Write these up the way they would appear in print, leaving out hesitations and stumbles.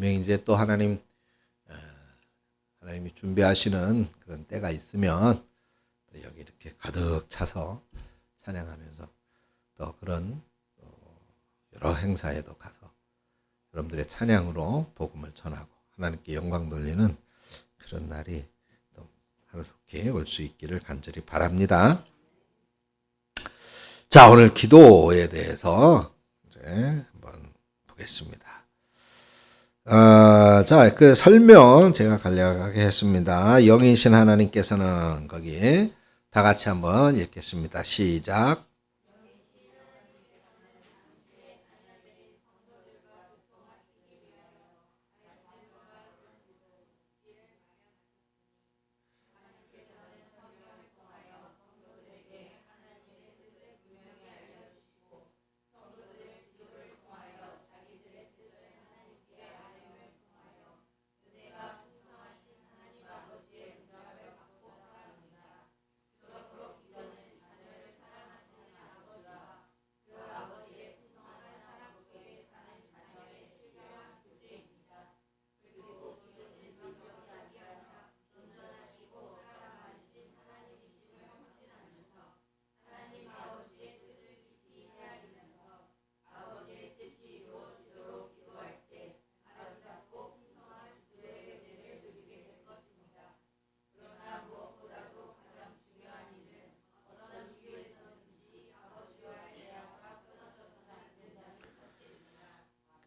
분명히 이제 또 하나님이 준비하시는 그런 때가 있으면 또 여기 이렇게 가득 차서 찬양하면서 또 그런 여러 행사에도 가서 여러분들의 찬양으로 복음을 전하고 하나님께 영광 돌리는 그런 날이 또 하루속히 올 수 있기를 간절히 바랍니다. 자, 오늘 기도에 대해서 이제 한번 보겠습니다. 자, 그 설명 제가 간략하게 했습니다. 영이신 하나님께서는 거기 다 같이 한번 읽겠습니다. 시작.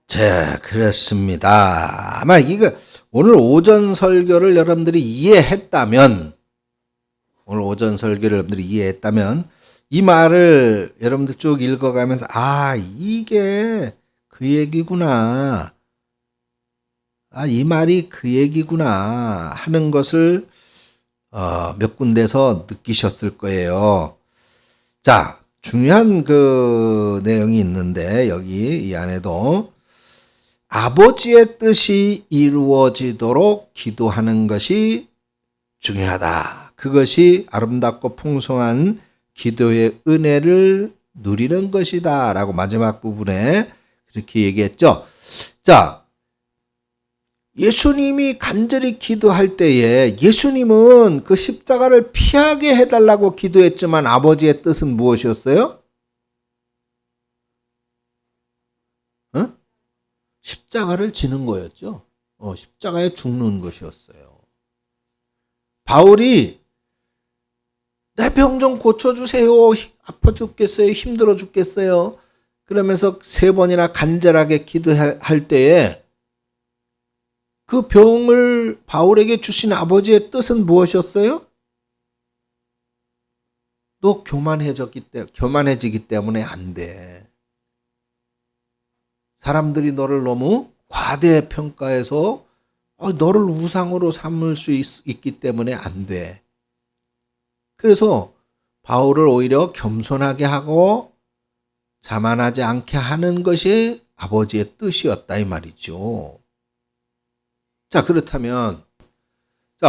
자, 그렇습니다. 아마 이거 오늘 오전 설교를 여러분들이 이해했다면, 이 말을 여러분들 쭉 읽어가면서 이게 그 얘기구나. 이 말이 그 얘기구나 하는 것을 몇 군데서 느끼셨을 거예요. 자, 중요한 그 내용이 있는데 여기 이 안에도 아버지의 뜻이 이루어지도록 기도하는 것이 중요하다. 그것이 아름답고 풍성한 기도의 은혜를 누리는 것이다. 라고 마지막 부분에 그렇게 얘기했죠. 자, 예수님이 간절히 기도할 때에 예수님은 그 십자가를 피하게 해달라고 기도했지만 아버지의 뜻은 무엇이었어요? 십자가를 지는 거였죠. 십자가에 죽는 것이었어요. 바울이 내 병 좀 고쳐주세요. 아파 죽겠어요. 힘들어 죽겠어요. 그러면서 3번이나 간절하게 기도할 때에 그 병을 바울에게 주신 아버지의 뜻은 무엇이었어요? 너 교만해지기 때문에 안 돼. 사람들이 너를 너무 과대평가해서 너를 우상으로 삼을 수 있기 때문에 안 돼. 그래서 바울을 오히려 겸손하게 하고 자만하지 않게 하는 것이 아버지의 뜻이었다 이 말이죠. 자, 그렇다면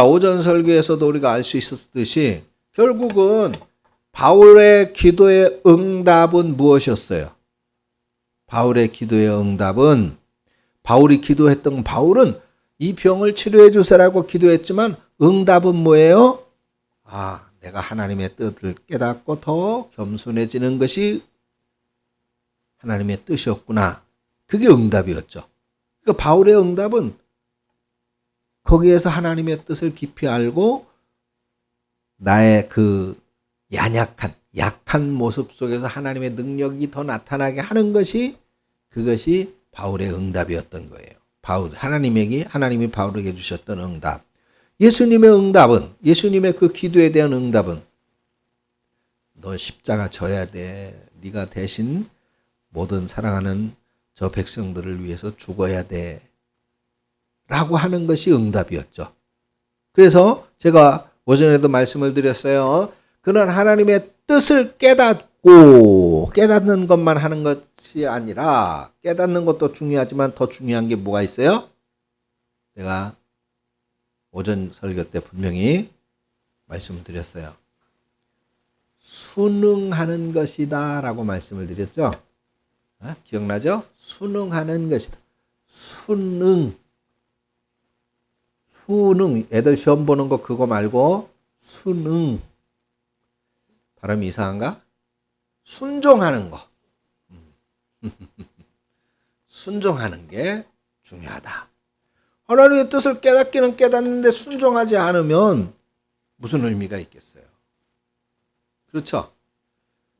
오전 설교에서도 우리가 알 수 있었듯이 결국은 바울의 기도의 응답은 무엇이었어요? 바울의 기도의 응답은 바울은 이 병을 치료해 주세요라고 기도했지만 응답은 뭐예요? 내가 하나님의 뜻을 깨닫고 더 겸손해지는 것이 하나님의 뜻이었구나. 그게 응답이었죠. 그러니까 바울의 응답은 거기에서 하나님의 뜻을 깊이 알고 나의 그 약한 모습 속에서 하나님의 능력이 더 나타나게 하는 것이 그것이 바울의 응답이었던 거예요. 하나님이 바울에게 주셨던 응답. 예수님의 그 기도에 대한 응답은 너 십자가 져야 돼. 네가 대신 모든 사랑하는 저 백성들을 위해서 죽어야 돼. 라고 하는 것이 응답이었죠. 그래서 제가 오전에도 말씀을 드렸어요. 그는 하나님의 뜻을 깨닫는 것만 하는 것이 아니라 깨닫는 것도 중요하지만 더 중요한 게 뭐가 있어요? 제가 오전 설교 때 분명히 말씀을 드렸어요. 순응하는 것이다 라고 말씀을 드렸죠. 기억나죠? 순응하는 것이다. 순응. 수능, 애들 시험 보는 거 그거 말고 수능. 발음이 이상한가? 순종하는 거. 순종하는 게 중요하다. 하나님의 뜻을 깨닫기는 깨닫는데 순종하지 않으면 무슨 의미가 있겠어요? 그렇죠?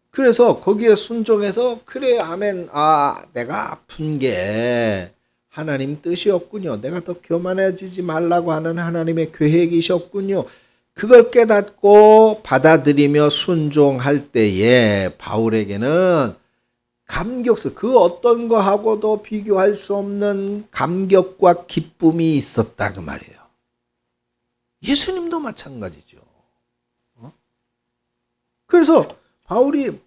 그래서 거기에 순종해서 그래 아멘. 아, 내가 아픈 게 하나님 뜻이었군요. 내가 더 교만해지지 말라고 하는 하나님의 계획이셨군요. 그걸 깨닫고 받아들이며 순종할 때에 바울에게는 감격스, 그 어떤 거하고도 비교할 수 없는 감격과 기쁨이 있었다 그 말이에요. 예수님도 마찬가지죠. 그래서 바울이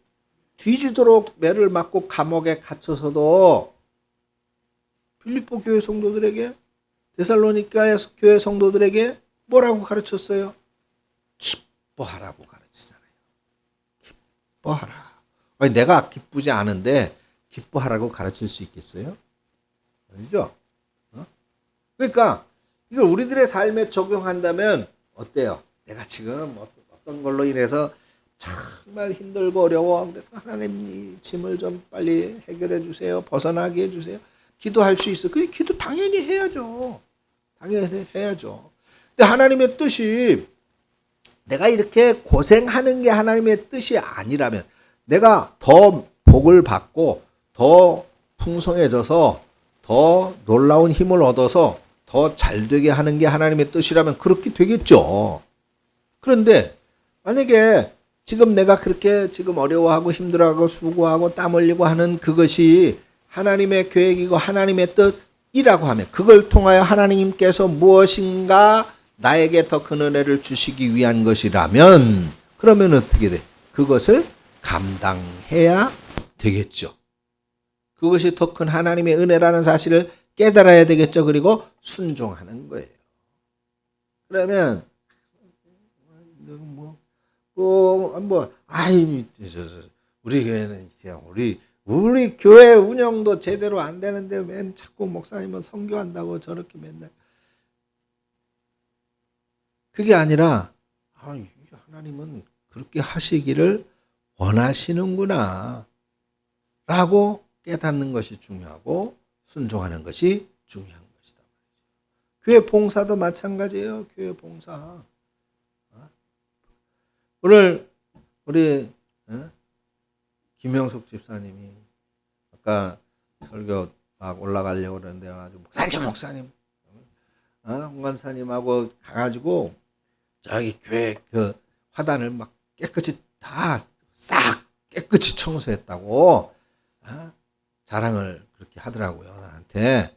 뒤지도록 매를 맞고 감옥에 갇혀서도 빌립보 교회 성도들에게, 데살로니가 교회 성도들에게 뭐라고 가르쳤어요? 기뻐하라고 가르치잖아요. 기뻐하라. 아니, 내가 기쁘지 않은데 기뻐하라고 가르칠 수 있겠어요? 아니죠? 그러니까 이걸 우리들의 삶에 적용한다면 어때요? 내가 지금 어떤 걸로 인해서 정말 힘들고 어려워. 그래서 하나님 이 짐을 좀 빨리 해결해 주세요. 벗어나게 해 주세요. 기도할 수 있어. 그 기도 당연히 해야죠. 당연히 해야죠. 근데 하나님의 뜻이 내가 이렇게 고생하는 게 하나님의 뜻이 아니라면, 내가 더 복을 받고 더 풍성해져서 더 놀라운 힘을 얻어서 더 잘되게 하는 게 하나님의 뜻이라면 그렇게 되겠죠. 그런데 만약에 지금 내가 그렇게 지금 어려워하고 힘들어하고 수고하고 땀 흘리고 하는 그것이 하나님의 계획이고 하나님의 뜻이라고 하면, 그걸 통하여 하나님께서 무엇인가 나에게 더 큰 은혜를 주시기 위한 것이라면, 그러면 어떻게 돼? 그것을 감당해야 되겠죠. 그것이 더 큰 하나님의 은혜라는 사실을 깨달아야 되겠죠. 그리고 순종하는 거예요. 그러면 우리 교회는 진짜 우리 교회 운영도 제대로 안 되는데 맨 자꾸 목사님은 선교한다고 저렇게 맨날. 그게 아니라 하나님은 그렇게 하시기를 원하시는구나 라고 깨닫는 것이 중요하고 순종하는 것이 중요한 것이다. 교회 봉사도 마찬가지예요. 교회 봉사. 오늘 우리 김영숙 집사님이 아까 설교 막 올라가려고 그러는데 아주 목사님 홍관사님하고 가가지고 저기 교회 그 화단을 막 깨끗이 다 싹 깨끗이 청소했다고 자랑을 그렇게 하더라고요, 나한테.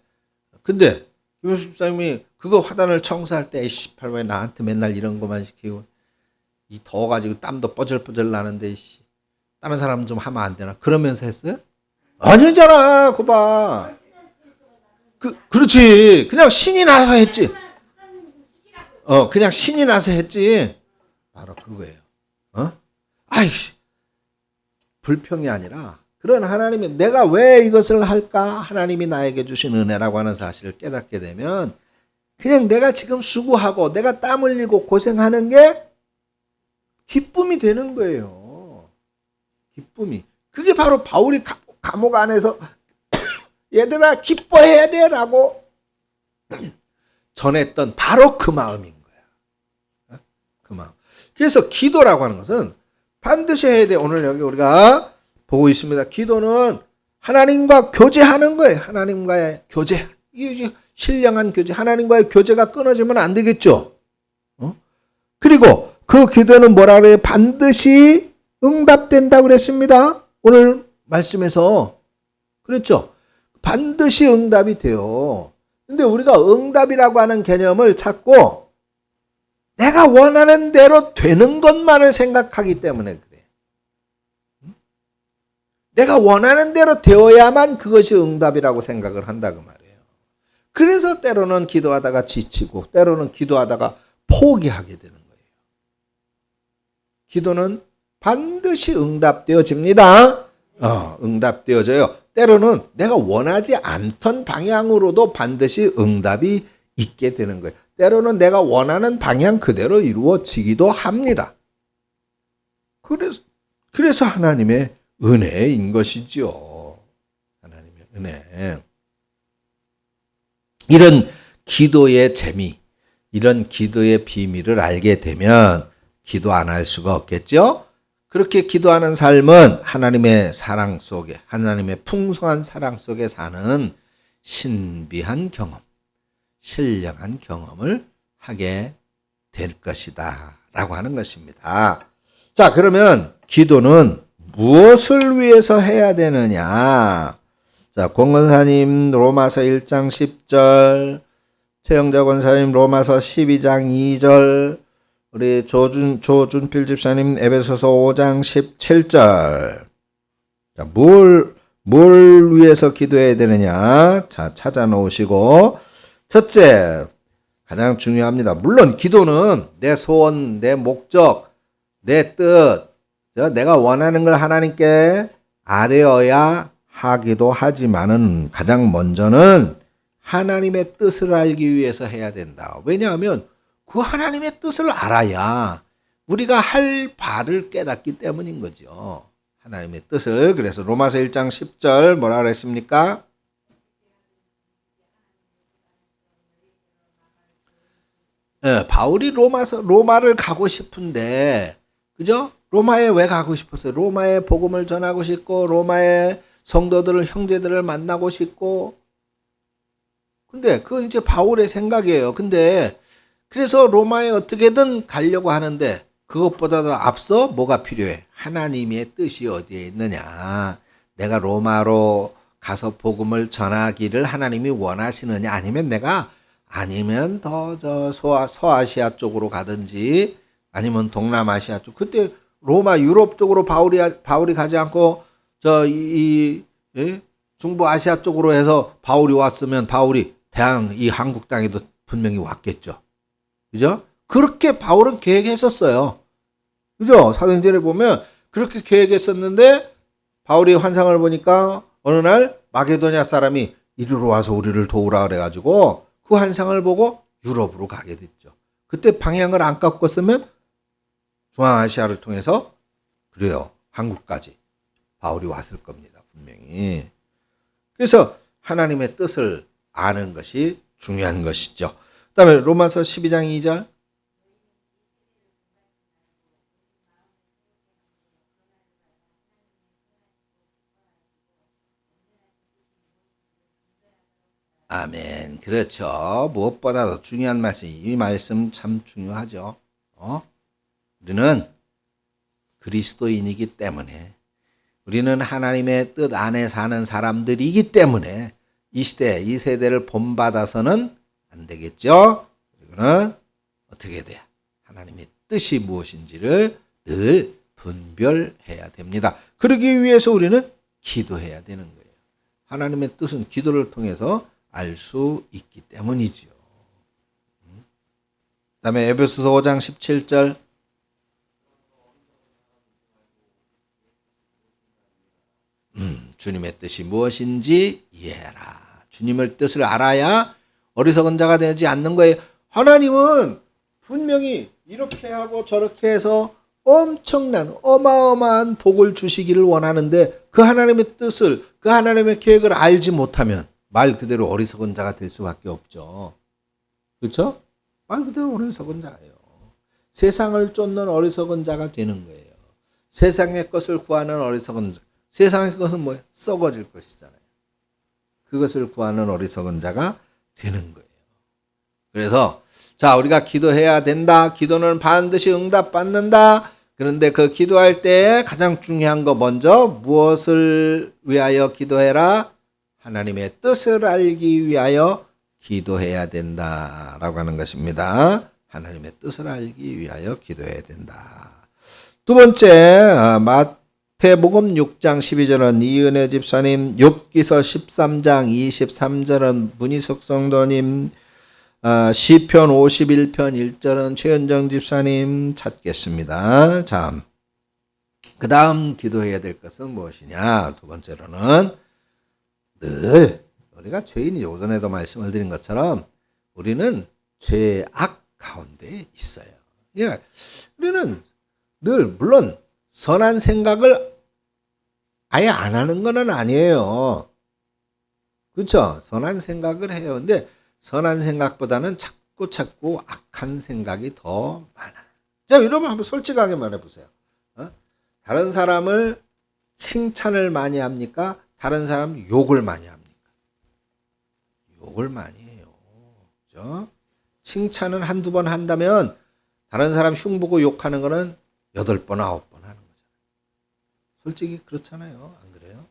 근데 김영숙 집사님이 그거 화단을 청소할 때 18왜 나한테 맨날 이런 것만 시키고, 이 더워가지고 땀도 뻐절뻐절 나는데 다른 사람 좀 하면 안 되나? 그러면서 했어요? 아니잖아, 그거 봐. 그렇지. 그냥 신이 나서 했지. 그냥 신이 나서 했지. 바로 그거예요. 불평이 아니라, 그런 하나님이 내가 왜 이것을 할까? 하나님이 나에게 주신 은혜라고 하는 사실을 깨닫게 되면, 그냥 내가 지금 수고하고 내가 땀 흘리고 고생하는 게 기쁨이 되는 거예요. 기쁨이. 그게 바로 바울이 감옥 안에서 얘들아 기뻐해야 돼 라고 전했던 바로 그 마음인 거야. 그 마음. 그래서 기도라고 하는 것은 반드시 해야 돼. 오늘 여기 우리가 보고 있습니다. 기도는 하나님과 교제하는 거예요. 하나님과의 교제. 이게 신령한 교제. 하나님과의 교제가 끊어지면 안 되겠죠. 그리고 그 기도는 뭐라 그래요? 반드시 응답된다고 그랬습니다. 오늘 말씀에서. 그렇죠? 반드시 응답이 돼요. 근데 우리가 응답이라고 하는 개념을 찾고 내가 원하는 대로 되는 것만을 생각하기 때문에 그래. 내가 원하는 대로 되어야만 그것이 응답이라고 생각을 한다 그 말이에요. 그래서 때로는 기도하다가 지치고 때로는 기도하다가 포기하게 되는 거예요. 기도는 반드시 응답되어집니다. 응답되어져요. 때로는 내가 원하지 않던 방향으로도 반드시 응답이 있게 되는 거예요. 때로는 내가 원하는 방향 그대로 이루어지기도 합니다. 그래서 하나님의 은혜인 것이죠. 하나님의 은혜. 이런 기도의 재미, 이런 기도의 비밀을 알게 되면 기도 안 할 수가 없겠죠? 그렇게 기도하는 삶은 하나님의 사랑 속에, 하나님의 풍성한 사랑 속에 사는 신비한 경험, 신령한 경험을 하게 될 것이다 라고 하는 것입니다. 자, 그러면 기도는 무엇을 위해서 해야 되느냐? 자, 공건사님 로마서 1장 10절, 최영자 권사님 로마서 12장 2절, 우리 조준필 집사님 에베소서 5장 17절. 자, 뭘 위해서 기도해야 되느냐? 자, 찾아 놓으시고, 첫째, 가장 중요합니다. 물론 기도는 내 소원, 내 목적, 내 뜻, 내가 원하는 걸 하나님께 아뢰어야 하기도 하지만은 가장 먼저는 하나님의 뜻을 알기 위해서 해야 된다. 왜냐하면 그 하나님의 뜻을 알아야 우리가 할 바를 깨닫기 때문인 거죠. 하나님의 뜻을. 그래서 로마서 1장 10절 뭐라 그랬습니까? 네, 바울이 로마를 가고 싶은데, 그죠? 로마에 왜 가고 싶었어요? 로마에 복음을 전하고 싶고, 로마의 성도들을, 형제들을 만나고 싶고, 근데 그건 이제 바울의 생각이에요. 근데 그래서 로마에 어떻게든 가려고 하는데 그것보다도 앞서 뭐가 필요해? 하나님의 뜻이 어디에 있느냐? 내가 로마로 가서 복음을 전하기를 하나님이 원하시느냐? 아니면 더 서아시아 쪽으로 가든지 아니면 동남아시아 쪽. 그때 로마 유럽 쪽으로 바울이 가지 않고 중부아시아 쪽으로 해서 바울이 왔으면 바울이 이 한국 땅에도 분명히 왔겠죠. 그죠? 그렇게 바울은 계획했었어요. 그죠? 사도행전에 보면 그렇게 계획했었는데 바울이 환상을 보니까 어느 날 마게도냐 사람이 이리로 와서 우리를 도우라 그래가지고 그 환상을 보고 유럽으로 가게 됐죠. 그때 방향을 안 꺾었으면 중앙아시아를 통해서 그래요. 한국까지 바울이 왔을 겁니다. 분명히. 그래서 하나님의 뜻을 아는 것이 중요한 것이죠. 그 다음에 로마서 12장 2절. 아멘. 그렇죠. 무엇보다도 중요한 말씀, 이 말씀 참 중요하죠. 우리는 그리스도인이기 때문에, 우리는 하나님의 뜻 안에 사는 사람들이기 때문에 이 시대, 이 세대를 본받아서는 안 되겠죠. 그리고는 어떻게 돼요? 하나님의 뜻이 무엇인지를 늘 분별해야 됩니다. 그러기 위해서 우리는 기도해야 되는 거예요. 하나님의 뜻은 기도를 통해서 알 수 있기 때문이죠. 그 다음에 에베소서 5장 17절. 주님의 뜻이 무엇인지 이해해라. 주님의 뜻을 알아야 어리석은 자가 되지 않는 거예요. 하나님은 분명히 이렇게 하고 저렇게 해서 엄청난 어마어마한 복을 주시기를 원하는데 그 하나님의 뜻을, 그 하나님의 계획을 알지 못하면 말 그대로 어리석은 자가 될 수밖에 없죠. 그렇죠? 말 그대로 어리석은 자예요. 세상을 쫓는 어리석은 자가 되는 거예요. 세상의 것을 구하는 어리석은 자. 세상의 것은 뭐예요? 썩어질 것이잖아요. 그것을 구하는 어리석은 자가 되는 거예요. 그래서 자, 우리가 기도해야 된다. 기도는 반드시 응답받는다. 그런데 그 기도할 때 가장 중요한 거 먼저 무엇을 위하여 기도해라? 하나님의 뜻을 알기 위하여 기도해야 된다라고 하는 것입니다. 하나님의 뜻을 알기 위하여 기도해야 된다. 두 번째, 마태복음 6장 12절은 이은혜 집사님, 욥기서 13장 23절은 문희석 성도님, 시편 51편 1절은 최은정 집사님 찾겠습니다. 자, 그 다음 기도해야 될 것은 무엇이냐? 두 번째로는 늘 우리가 죄인이 오전에도 말씀을 드린 것처럼 우리는 죄악 가운데 있어요. 예, 우리는 늘 물론 선한 생각을 아예 안 하는 건 아니에요. 그렇죠? 선한 생각을 해요. 근데 선한 생각보다는 자꾸 악한 생각이 더 많아. 자, 여러분 한번 솔직하게 말해보세요. 다른 사람을 칭찬을 많이 합니까? 다른 사람 욕을 많이 합니까? 욕을 많이 해요. 그죠? 칭찬은 한두 번 한다면 다른 사람 흉보고 욕하는 거는 8번, 9번 하는 거죠. 솔직히 그렇잖아요. 안 그래요?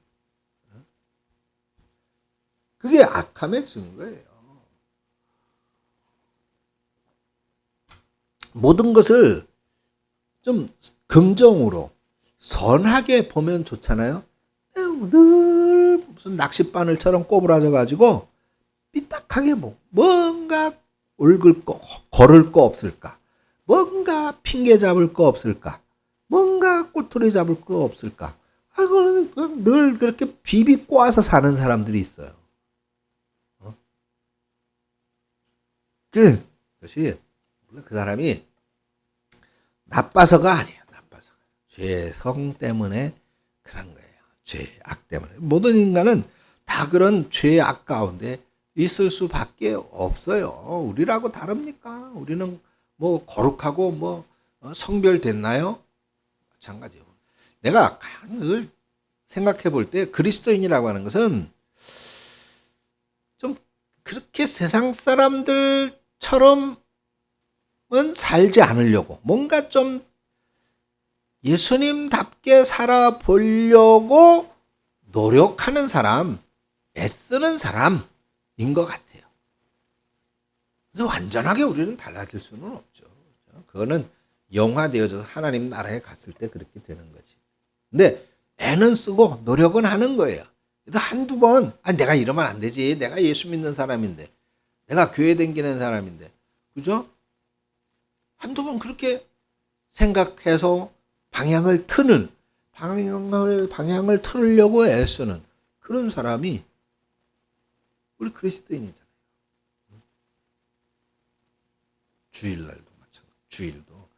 그게 악함의 증거예요. 모든 것을 좀 긍정으로 선하게 보면 좋잖아요. 늘 무슨 낚싯바늘처럼 꼬부라져 가지고 삐딱하게 뭔가 얽을 거, 걸을 거 없을까? 뭔가 핑계 잡을 거 없을까? 뭔가 꼬투리 잡을 거 없을까? 그거는 늘 그렇게 비비 꼬아서 사는 사람들이 있어요. 그것이 그 사람이 나빠서가 아니에요. 나빠서. 죄성 때문에 그런 거예요. 죄악 때문에. 모든 인간은 다 그런 죄악 가운데 있을 수밖에 없어요. 우리라고 다릅니까? 우리는 뭐 거룩하고 뭐 성별됐나요? 마찬가지요. 내가 늘 생각해 볼 때 그리스도인이라고 하는 것은 좀 그렇게 세상 사람들처럼은 살지 않으려고 뭔가 좀 예수님답게 살아보려고 노력하는 사람, 애쓰는 사람인 것 같아요. 근데 완전하게 우리는 달라질 수는 없죠. 그거는 영화되어져서 하나님 나라에 갔을 때 그렇게 되는 거지. 근데 애는 쓰고 노력은 하는 거예요. 그래도 한두 번, 내가 이러면 안 되지. 내가 예수 믿는 사람인데. 내가 교회 다니는 사람인데. 그죠? 한두 번 그렇게 생각해서 방향을 틀으려고 애쓰는 그런 사람이 우리 그리스도인이잖아요. 주일날도 마찬가지. 주일도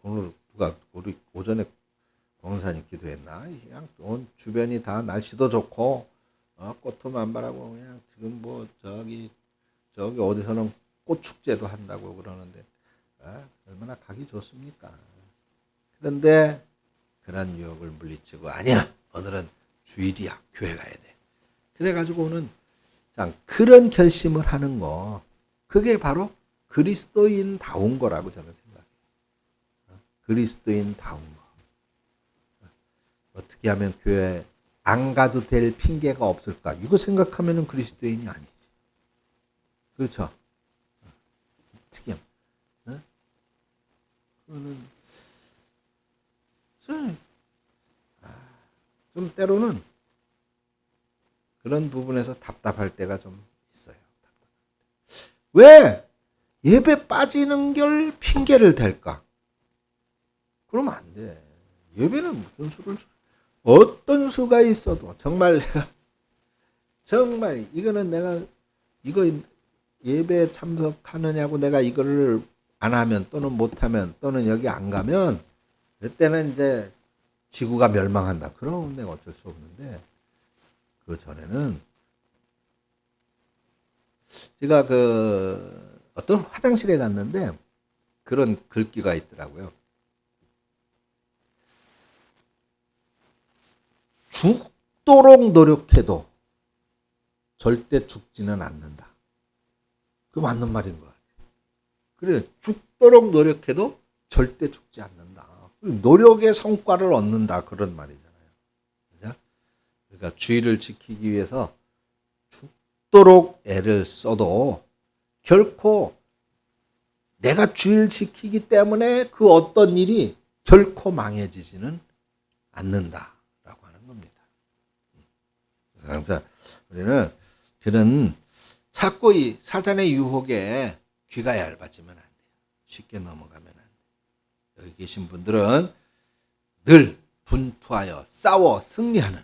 오늘 누가 우리 오전에 권사님 기도했나? 그냥 온 주변이 다 날씨도 좋고 꽃도 만발하고 그냥 지금 뭐 저기 어디서는 꽃 축제도 한다고 그러는데 얼마나 가기 좋습니까? 그런데 그런 유혹을 물리치고 아니야. 오늘은 주일이야. 교회 가야 돼. 그래가지고는 그런 결심을 하는 거 그게 바로 그리스도인다운 거라고 저는 생각해요. 그리스도인다운 거. 어떻게 하면 교회 안 가도 될 핑계가 없을까? 이거 생각하면 그리스도인이 아니지. 그렇죠? 어떻게 하면. 그거는 좀 때로는 그런 부분에서 답답할 때가 좀 있어요. 왜 예배 빠지는 걸 핑계를 댈까? 그러면 안 돼. 예배는 무슨 수를 어떤 수가 있어도 정말 이거는 내가 이거 예배 참석하느냐고 내가 이거를 안 하면 또는 못 하면 또는 여기 안 가면 그때는 이제 지구가 멸망한다. 그러면 내가 어쩔 수 없는데 그 전에는 제가 어떤 화장실에 갔는데 그런 글귀가 있더라고요. 죽도록 노력해도 절대 죽지는 않는다. 그 맞는 말인 것 같아요. 그래, 죽도록 노력해도 절대 죽지 않는다. 노력의 성과를 얻는다. 그런 말이잖아요. 그러니까 주의를 지키기 위해서 죽도록 애를 써도 결코 내가 주의를 지키기 때문에 그 어떤 일이 결코 망해지지는 않는다라고 하는 겁니다. 그래서 우리는 그런 자꾸 이 사탄의 유혹에 귀가 얇아지면 안 돼요. 쉽게 넘어가면 안 돼요. 여기 계신 분들은 늘 분투하여 싸워 승리하는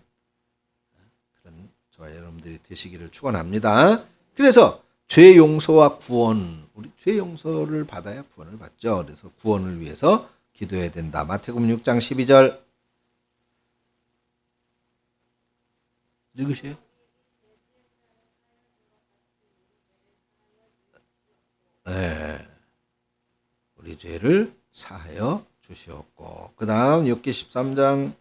그런 저와 여러분들이 되시기를 축원합니다. 그래서 죄 용서와 구원, 우리 죄 용서를 받아야 구원을 받죠. 그래서 구원을 위해서 기도해야 된다. 마태복음 6장 12절 읽으세요. 네. 우리 죄를 사하여 주시옵고, 그 다음 욥기 13장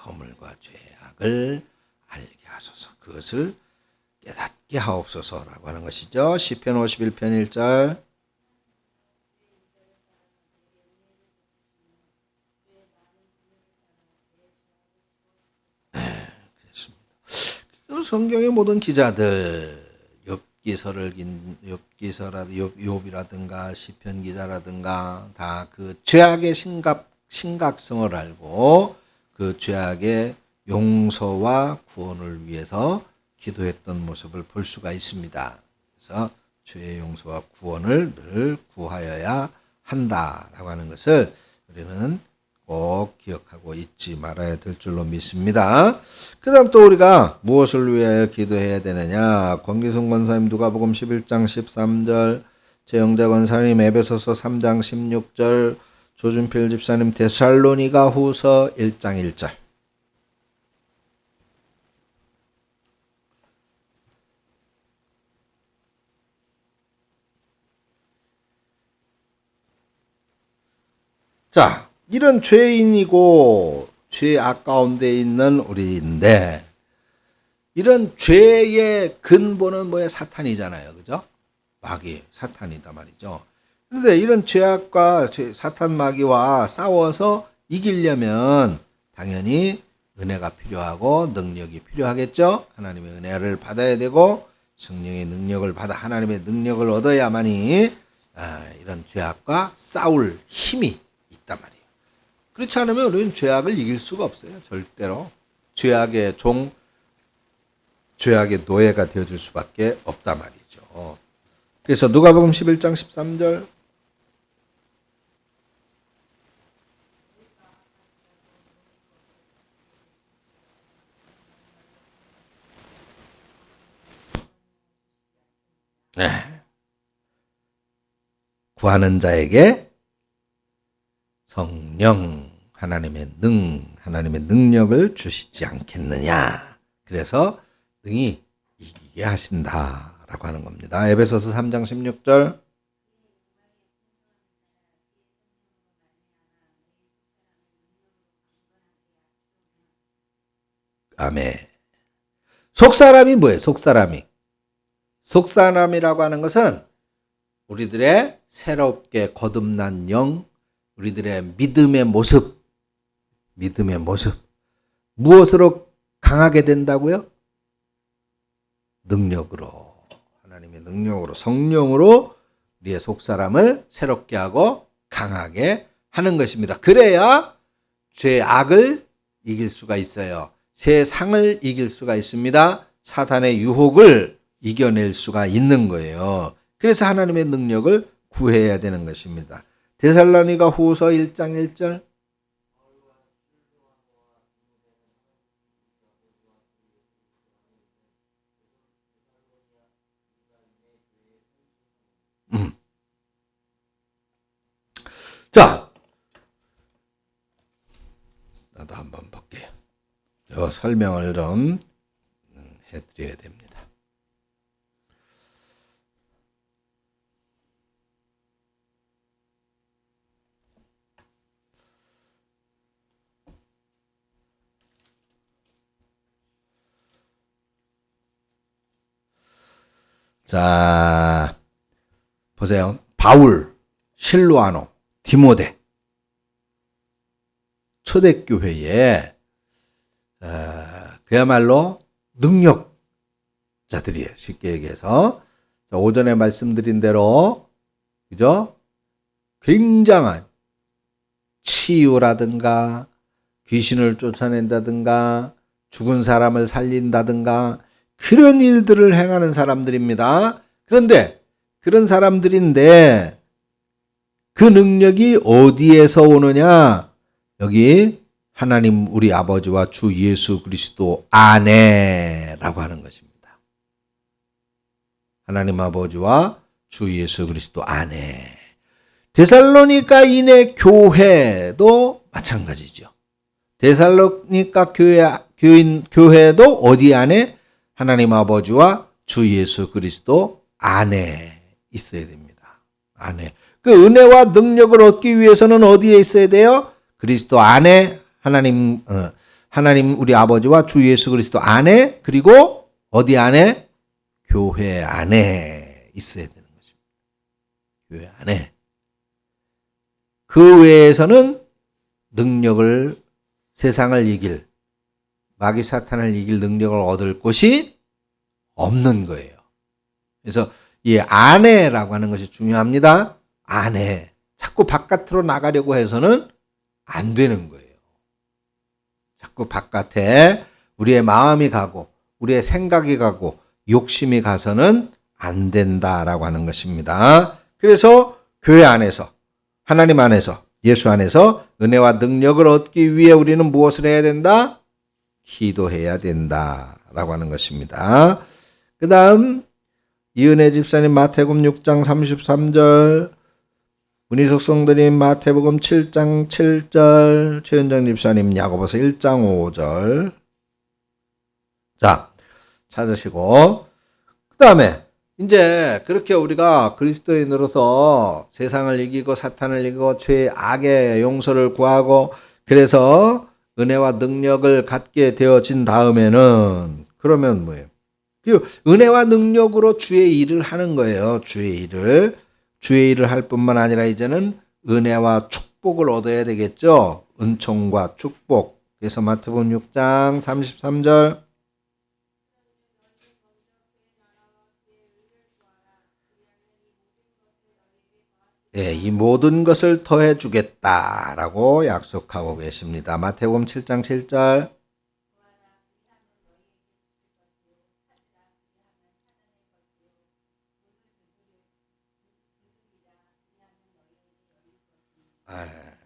허물과 죄악을 알게 하소서, 그것을 깨닫게 하옵소서라고 하는 것이죠. 시편 51편 1절 성경의 모든 기자들, 욥기서라든가 시편 기자라든가 다 그 죄악의 심각성을 알고 그 죄악의 용서와 구원을 위해서 기도했던 모습을 볼 수가 있습니다. 그래서 죄의 용서와 구원을 늘 구하여야 한다라고 하는 것을 우리는 꼭 기억하고 잊지 말아야 될 줄로 믿습니다. 그 다음 또 우리가 무엇을 위해 기도해야 되느냐. 권기순 권사님 누가복음 11장 13절, 최영자 권사님 에베소서 3장 16절, 조준필 집사님 데살로니가 후서 1장 1절. 자, 이런 죄인이고 죄악 가운데 있는 우리인데, 이런 죄의 근본은 뭐예요? 사탄이잖아요. 그죠? 마귀, 사탄이다 말이죠. 그런데 이런 죄악과 사탄 마귀와 싸워서 이기려면 당연히 은혜가 필요하고 능력이 필요하겠죠. 하나님의 은혜를 받아야 되고 성령의 능력을 받아 하나님의 능력을 얻어야만이 이런 죄악과 싸울 힘이 있단 말이에요. 그렇지 않으면 우리는 죄악을 이길 수가 없어요. 절대로. 죄악의 종, 죄악의 노예가 되어줄 수밖에 없단 말이죠. 그래서 누가복음 11장 13절 구하는 자에게 성령, 하나님의 능력을 주시지 않겠느냐. 그래서 능히 이기게 하신다라고 하는 겁니다. 에베소서 3장 16절 아멘. 속사람이 뭐예요? 속사람이라고 하는 것은 우리들의 새롭게 거듭난 영, 우리들의 믿음의 모습. 무엇으로 강하게 된다고요? 능력으로. 하나님의 능력으로, 성령으로 우리의 속사람을 새롭게 하고 강하게 하는 것입니다. 그래야 죄악을 이길 수가 있어요. 세상을 이길 수가 있습니다. 사탄의 유혹을 이겨낼 수가 있는 거예요. 그래서 하나님의 능력을 구해야 되는 것입니다. 데살로니가 후서 1장 1절 자, 나도 한번 볼게요. 이 설명을 좀 해드려야 됩니다. 자, 보세요. 바울, 실로아노, 디모데 초대교회에 그야말로 능력자들이에요. 쉽게 얘기해서 오전에 말씀드린 대로 그죠? 굉장한 치유라든가 귀신을 쫓아낸다든가 죽은 사람을 살린다든가 그런 일들을 행하는 사람들입니다. 그런데 그런 사람들인데 그 능력이 어디에서 오느냐? 여기 하나님 우리 아버지와 주 예수 그리스도 안에라고 하는 것입니다. 하나님 아버지와 주 예수 그리스도 안에. 데살로니가인의 교회도 마찬가지죠. 데살로니가 교회도 어디 안에? 하나님 아버지와 주 예수 그리스도 안에 있어야 됩니다. 안에. 그 은혜와 능력을 얻기 위해서는 어디에 있어야 돼요? 그리스도 안에 하나님 우리 아버지와 주 예수 그리스도 안에, 그리고 어디 안에? 교회 안에 있어야 되는 것입니다. 교회 안에. 그 외에서는 능력을, 세상을 이길, 마귀 사탄을 이길 능력을 얻을 곳이 없는 거예요. 그래서 이 안에라고 하는 것이 중요합니다. 안에. 자꾸 바깥으로 나가려고 해서는 안 되는 거예요. 자꾸 바깥에 우리의 마음이 가고 우리의 생각이 가고 욕심이 가서는 안 된다라고 하는 것입니다. 그래서 교회 안에서, 하나님 안에서, 예수 안에서 은혜와 능력을 얻기 위해 우리는 무엇을 해야 된다? 기도해야 된다라고 하는 것입니다. 그 다음 이은혜 집사님 마태복음 6장 33절, 문희석 성도님 마태복음 7장 7절, 최은정 집사님 야고보서 1장 5절. 자, 찾으시고, 그 다음에 이제 그렇게 우리가 그리스도인으로서 세상을 이기고 사탄을 이기고 죄 악의 용서를 구하고 그래서 은혜와 능력을 갖게 되어진 다음에는 그러면 뭐예요? 그 은혜와 능력으로 주의 일을 하는 거예요. 주의 일을 할 뿐만 아니라 이제는 은혜와 축복을 얻어야 되겠죠. 은총과 축복. 그래서 마태복음 6장 33절. 네, 이 모든 것을 더해 주겠다라고 약속하고 계십니다. 마태복음 7장 7절.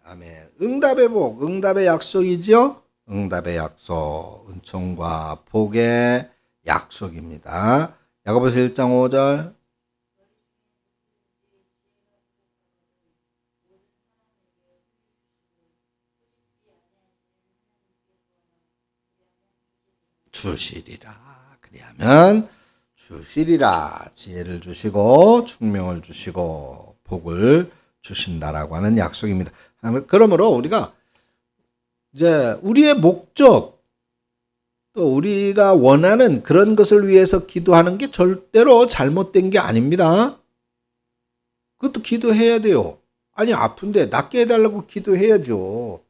아멘. 응답의 복, 응답의 약속이죠? 응답의 약속, 은총과 복의 약속입니다. 야고보서 1장 5절. 주시리라. 그리하면 주시리라. 지혜를 주시고 총명을 주시고 복을 주신다라고 하는 약속입니다. 그러므로 우리가 이제 우리의 목적, 또 우리가 원하는 그런 것을 위해서 기도하는 게 절대로 잘못된 게 아닙니다. 그것도 기도해야 돼요. 아니 아픈데 낫게 해달라고 기도해야죠.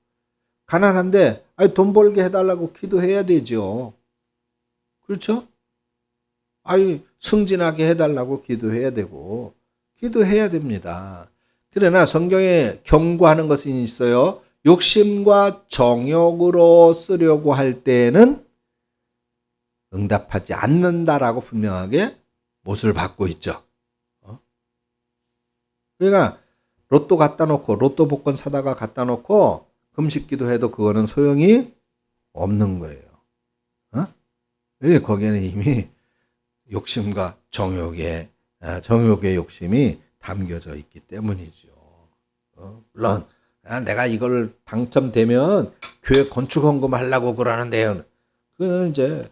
가난한데 아니 돈 벌게 해달라고 기도해야 되죠. 그렇죠? 아니 승진하게 해달라고 기도해야 되고 기도해야 됩니다. 그러나 성경에 경고하는 것이 있어요. 욕심과 정욕으로 쓰려고 할 때에는 응답하지 않는다라고 분명하게 못을 받고 있죠. 그러니까 로또 갖다 놓고 로또 복권 사다가 갖다 놓고 금식 기도해도 그거는 소용이 없는 거예요. 거기에는 이미 욕심과 정욕의 욕심이 담겨져 있기 때문이죠. 물론 내가 이걸 당첨되면 교회 건축 헌금하려고 그러는데요. 그건 이제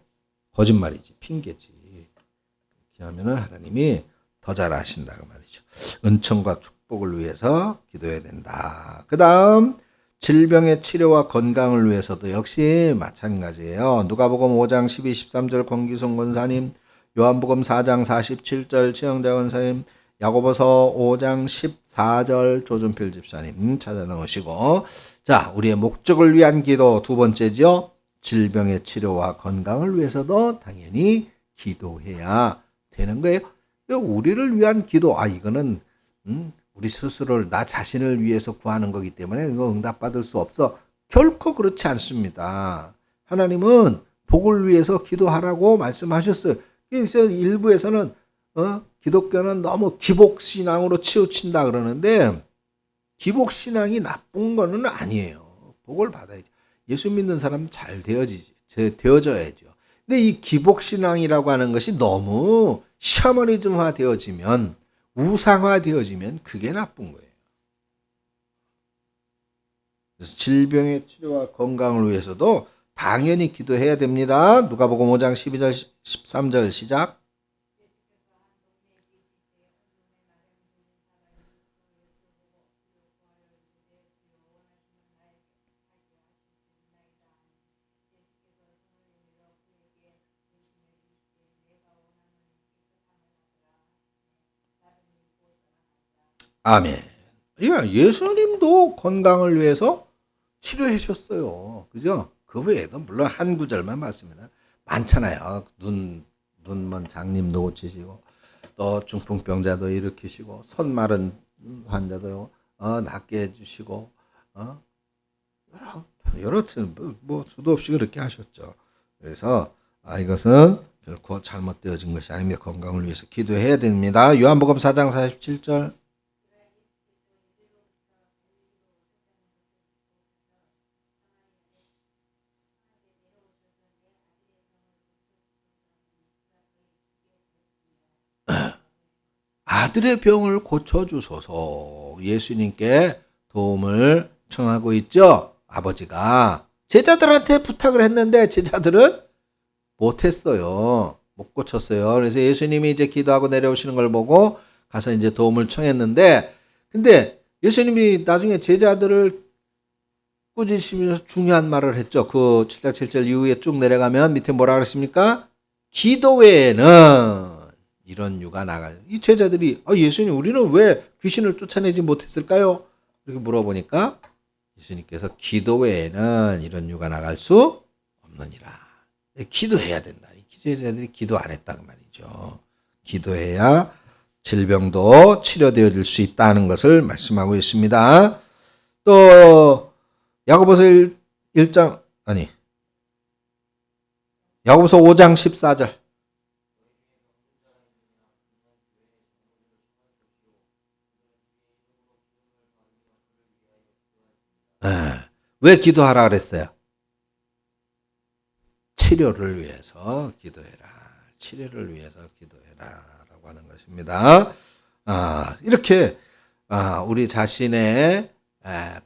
거짓말이지, 핑계지. 이렇게 하면은 하나님이 더 잘 아신다고 말이죠. 은총과 축복을 위해서 기도해야 된다. 그 다음 질병의 치료와 건강을 위해서도 역시 마찬가지예요. 누가복음 5장 12, 13절 권기송 권사님, 요한복음 4장 47절 최영자 권사님, 야고보서 5장 14절 조준필 집사님 찾아놓으시고, 자, 우리의 목적을 위한 기도 두 번째죠. 질병의 치료와 건강을 위해서도 당연히 기도해야 되는 거예요. 우리를 위한 기도, 이거는 우리 스스로를, 나 자신을 위해서 구하는 거기 때문에 이거 응답받을 수 없어. 결코 그렇지 않습니다. 하나님은 복을 위해서 기도하라고 말씀하셨어요. 그래서 일부에서는 기독교는 너무 기복신앙으로 치우친다 그러는데 기복신앙이 나쁜 거는 아니에요. 복을 받아야지. 예수 믿는 사람 잘 되어져야죠. 근데 이 기복신앙이라고 하는 것이 너무 샤머니즘화 되어지면, 우상화 되어지면 그게 나쁜 거예요. 그래서 질병의 치료와 건강을 위해서도 당연히 기도해야 됩니다. 누가복음 5장 12절 13절 시작. 아멘. 예수님도 건강을 위해서 치료해 주셨어요. 그죠? 그 외에도 물론 한 구절만 봤습니다. 많잖아요. 눈먼 장님도 고치시고, 또 중풍병자도 일으키시고, 손 마른 환자도 낫게 해주시고, 여러 뭐 수도 없이 그렇게 하셨죠. 그래서 이것은 결코 잘못되어진 것이 아닙니다. 건강을 위해서 기도해야 됩니다. 요한복음 4장 47절. 아들의 병을 고쳐주소서. 예수님께 도움을 청하고 있죠. 아버지가 제자들한테 부탁을 했는데 제자들은 못했어요. 못 고쳤어요. 그래서 예수님이 이제 기도하고 내려오시는 걸 보고 가서 이제 도움을 청했는데, 근데 예수님이 나중에 제자들을 꾸짖으면서 중요한 말을 했죠. 그 7장 7절 이후에 쭉 내려가면 밑에 뭐라 그랬습니까? 기도 외에는 이런 유가 나가요. 이 제자들이 예수님, 우리는 왜 귀신을 쫓아내지 못했을까요? 이렇게 물어보니까 예수님께서 기도 외에는 이런 유가 나갈 수 없느니라. 기도해야 된다. 이 제자들이 기도 안 했다고 말이죠. 기도해야 질병도 치료되어질 수 있다는 것을 말씀하고 있습니다. 또 야고보서 1장 야고보서 5장 14절. 왜 기도하라 그랬어요? 치료를 위해서 기도해라. 치료를 위해서 기도해라. 라고 하는 것입니다. 이렇게, 우리 자신의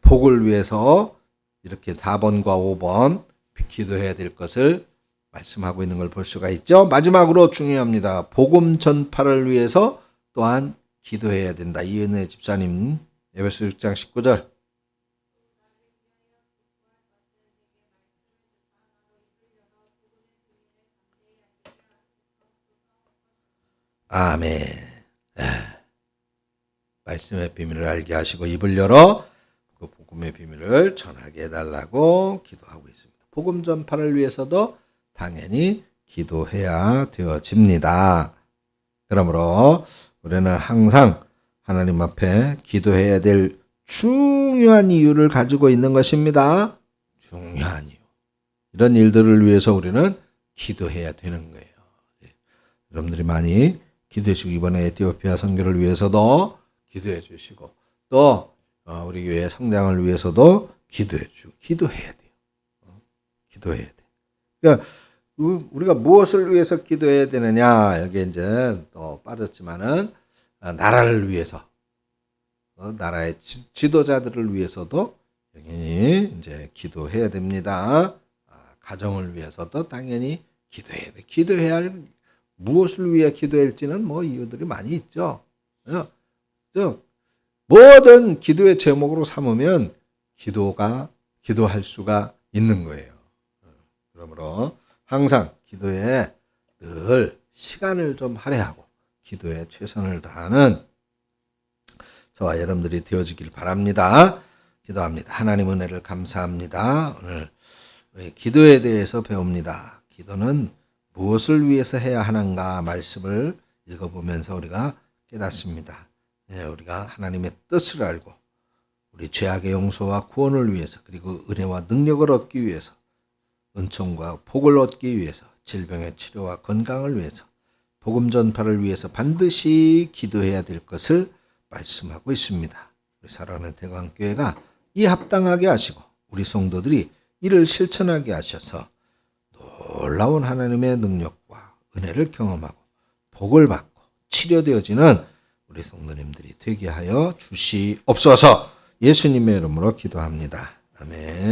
복을 위해서 이렇게 4번과 5번 기도해야 될 것을 말씀하고 있는 걸 볼 수가 있죠. 마지막으로 중요합니다. 복음 전파를 위해서 또한 기도해야 된다. 이은혜 집사님, 에베소 6장 19절. 아멘. 말씀의 비밀을 알게 하시고 입을 열어 그 복음의 비밀을 전하게 해달라고 기도하고 있습니다. 복음 전파를 위해서도 당연히 기도해야 되어집니다. 그러므로 우리는 항상 하나님 앞에 기도해야 될 중요한 이유를 가지고 있는 것입니다. 중요한 이유. 이런 일들을 위해서 우리는 기도해야 되는 거예요. 여러분들이 많이 기도해 주시고, 이번에 에티오피아 선교를 위해서도 기도해 주시고, 또 우리 교회 성장을 위해서도 기도해야 돼요. 기도해야 돼. 그러니까 우리가 무엇을 위해서 기도해야 되느냐? 여기 이제 또 빠졌지만은 나라를 위해서, 나라의 지도자들을 위해서도 당연히 이제 기도해야 됩니다. 가정을 위해서도 당연히 기도해야 돼. 기도해야 할, 무엇을 위해 기도할지는 뭐 이유들이 많이 있죠. 뭐든 기도의 제목으로 삼으면 기도할 수가 있는 거예요. 그러므로 항상 기도에 늘 시간을 좀 할애하고 기도에 최선을 다하는 저와 여러분들이 되어지길 바랍니다. 기도합니다. 하나님 은혜를 감사합니다. 오늘 기도에 대해서 배웁니다. 기도는 무엇을 위해서 해야 하는가 말씀을 읽어보면서 우리가 깨닫습니다. 우리가 하나님의 뜻을 알고 우리 죄악의 용서와 구원을 위해서, 그리고 은혜와 능력을 얻기 위해서, 은총과 복을 얻기 위해서, 질병의 치료와 건강을 위해서, 복음 전파를 위해서 반드시 기도해야 될 것을 말씀하고 있습니다. 우리 사랑하는 대광교회가 이 합당하게 하시고 우리 성도들이 이를 실천하게 하셔서 놀라운 하나님의 능력과 은혜를 경험하고 복을 받고 치료되어지는 우리 성도님들이 되게 하여 주시옵소서. 예수님의 이름으로 기도합니다. 아멘.